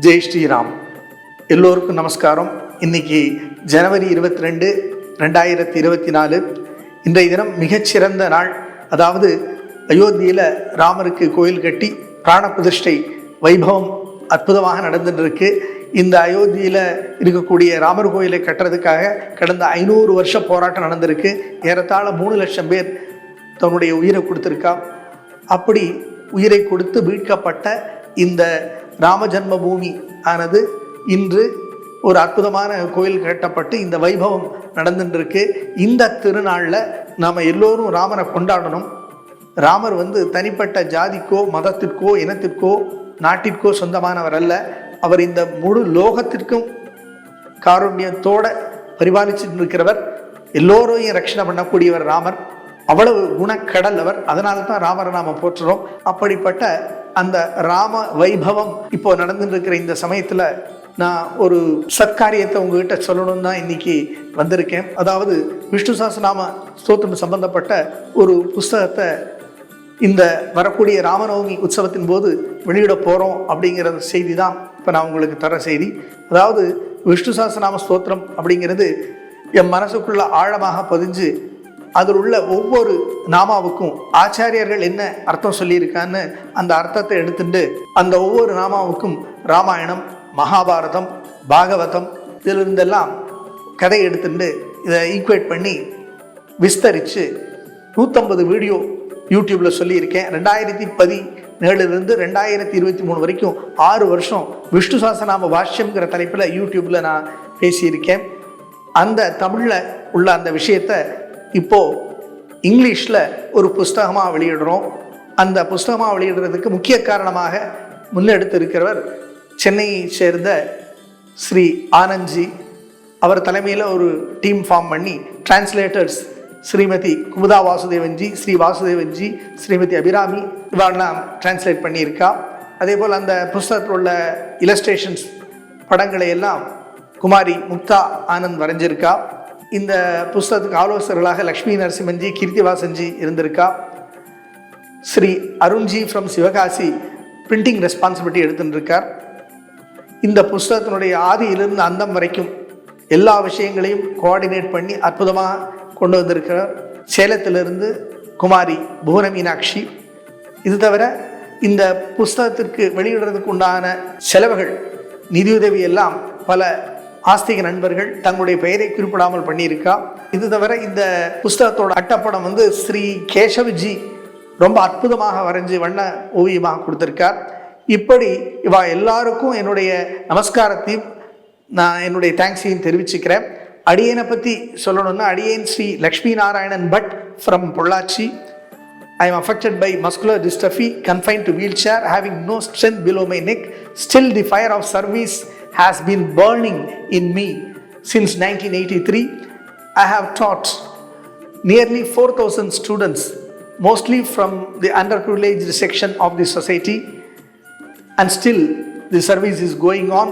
ஜெய் ஸ்ரீராம். எல்லோருக்கும் நமஸ்காரம். இன்னைக்கு ஜனவரி 22, 2024. இன்றைய தினம் மிகச்சிறந்த நாள். அதாவது அயோத்தியில் ராமருக்கு கோயில் கட்டி பிராண பிரதிஷ்டை வைபவம் அற்புதமாக நடந்துட்டு. இந்த அயோத்தியில் இருக்கக்கூடிய ராமர் கோயிலை கட்டுறதுக்காக கடந்த 500 வருஷ போராட்டம் நடந்திருக்கு. ஏறத்தாழ 3 லட்சம் பேர் தன்னுடைய உயிரை கொடுத்துருக்கா. அப்படி உயிரை கொடுத்து மீட்கப்பட்ட இந்த ராம ஜன்ம பூமி ஆனது இன்று ஒரு அற்புதமான கோயில் கட்டப்பட்டு இந்த வைபவம் நடந்துருக்கு. இந்த திருநாளில் நாம் எல்லோரும் ராமரை கொண்டாடணும். ராமர் தனிப்பட்ட ஜாதிக்கோ மதத்திற்கோ இனத்திற்கோ நாட்டிற்கோ சொந்தமானவர் அல்ல. அவர் இந்த முழு லோகத்திற்கும் காருண்யத்தோட பரிபாலிச்சுட்டு இருக்கிறவர். எல்லோரையும் ரட்சணை பண்ணக்கூடியவர் ராமர். அவ்வளவு குணக்கடல் அவர். அதனால தான் ராமரை நாம் போற்றுறோம். அப்படிப்பட்ட அந்த ராம வைபவம் இப்போ நடந்துட்டு இருக்கிற இந்த சமயத்தில் நான் ஒரு சத்காரியத்தை உங்ககிட்ட சொல்லணும்னு தான் இன்னைக்கு வந்திருக்கேன். அதாவது விஷ்ணு சஹஸ்ரநாம ஸ்தோத்திரம் சம்பந்தப்பட்ட ஒரு புஸ்தகத்தை இந்த வரக்கூடிய ராமநவமி உற்சவத்தின் போது வெளியிட போகிறோம் அப்படிங்கிற செய்தி தான் இப்போ நான் உங்களுக்கு தர செய்தி. அதாவது விஷ்ணு சஹஸ்ரநாம ஸ்தோத்திரம் அப்படிங்கிறது என் மனசுக்குள்ள ஆழமாக பதிஞ்சு அதில் உள்ள ஒவ்வொரு நாமாவுக்கும் ஆச்சாரியர்கள் என்ன அர்த்தம் சொல்லியிருக்கான்னு அந்த அர்த்தத்தை எடுத்துட்டு அந்த ஒவ்வொரு நாமாவுக்கும் ராமாயணம், மகாபாரதம், பாகவதம் இதிலிருந்தெல்லாம் கதை எடுத்துட்டு இதை ஈக்குவேட் பண்ணி விஸ்தரித்து 150 வீடியோ யூடியூப்பில் சொல்லியிருக்கேன். 2017 2023 வரைக்கும் 6 வருஷம் விஷ்ணு சஹஸ்ரநாம பாஷ்யம்ங்கிற தலைப்பில் யூடியூப்பில் நான் பேசியிருக்கேன். அந்த தமிழில் உள்ள அந்த விஷயத்தை இப்போது இங்கிலீஷில் ஒரு புஸ்தகமாக வெளியிடுறோம். அந்த புஸ்தகமாக வெளியிடுறதுக்கு முக்கிய காரணமாக முன்னெடுத்து இருக்கிறவர் சென்னையை சேர்ந்த ஸ்ரீ ஆனந்த்ஜி. அவர் தலைமையில் ஒரு டீம் ஃபார்ம் பண்ணி டிரான்ஸ்லேட்டர்ஸ் ஸ்ரீமதி குமுதா வாசுதேவன்ஜி, ஸ்ரீ வாசுதேவன்ஜி, ஸ்ரீமதி அபிராமி இவரெல்லாம் டிரான்ஸ்லேட் பண்ணியிருக்கா. அதே போல் அந்த புஸ்தகத்தில் உள்ள இலஸ்ட்ரேஷன்ஸ் படங்களை எல்லாம் குமாரி முக்தா ஆனந்த் வரைஞ்சிருக்கா. இந்த புஸ்தகத்துக்கு ஆலோசகர்களாக லக்ஷ்மி நரசிம்மன்ஜி, கீர்த்திவாசன்ஜி இருந்திருக்கா. Shri Arunji from Sivakasi printing responsibility எடுத்துட்டுருக்கார். இந்த புஸ்தகத்தினுடைய ஆதியிலிருந்து அந்தம் வரைக்கும் எல்லா விஷயங்களையும் கோஆர்டினேட் பண்ணி அற்புதமாக கொண்டு வந்திருக்கிறார். சேலத்திலிருந்து குமாரி புவன மீனாட்சி. இது தவிர இந்த புஸ்தகத்திற்கு வெளியிடுறதுக்கு உண்டான செலவுகள், நிதியுதவி எல்லாம் பல ஆஸ்திக நண்பர்கள் தங்களுடைய பெயரை குறிப்பிடாமல் பண்ணியிருக்கா. இது தவிர இந்த புஸ்தகத்தோட அட்டப்படம் ஸ்ரீ கேசவ்ஜி ரொம்ப அற்புதமாக வரைஞ்சி வண்ண ஓவியமாக கொடுத்துருக்கார். இப்படி இவா எல்லாருக்கும் என்னுடைய நமஸ்காரத்தையும் நான் என்னுடைய தேங்க்ஸையும் தெரிவிச்சுக்கிறேன். அடியனை பற்றி சொல்லணும்னா, அடியேன் Sri Lakshmi Narayanan but from Pollachi. I am affected by muscular dystrophy, confined to wheelchair, having no strength below my neck. Still the fire of service has been burning in me since 1983. I have taught nearly 4,000 students, mostly from the underprivileged section of the society, and still the service is going on,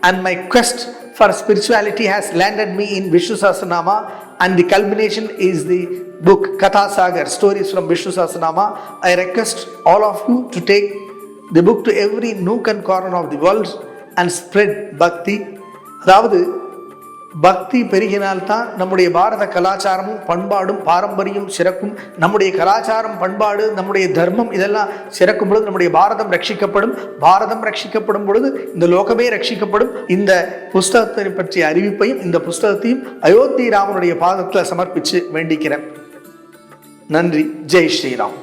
and my quest for spirituality has landed me in Vishnu Sahasranama, and the culmination is the book Katha Sagar, Stories from Vishnu Sahasranama. I request all of you to take the book to every nook and corner of the world and spread bhakti. அதாவது பக்தி பெருகினால்தான் நம்முடைய பாரத கலாச்சாரமும் பண்பாடும் பாரம்பரியம் சிறக்கும். நம்முடைய கலாச்சாரம், பண்பாடு, நம்முடைய தர்மம் இதெல்லாம் சிறக்கும் பொழுது நம்முடைய பாரதம் ரட்சிக்கப்படும். பாரதம் ரட்சிக்கப்படும் பொழுது இந்த லோகமே ரட்சிக்கப்படும். இந்த புஸ்தகத்தை பற்றிய அறிவிப்பையும் இந்த புஸ்தகத்தையும் அயோத்தி ராமனுடைய பாதத்தில் சமர்ப்பித்து வேண்டிக்கிறேன். நன்றி. ஜெய் ஸ்ரீராம்.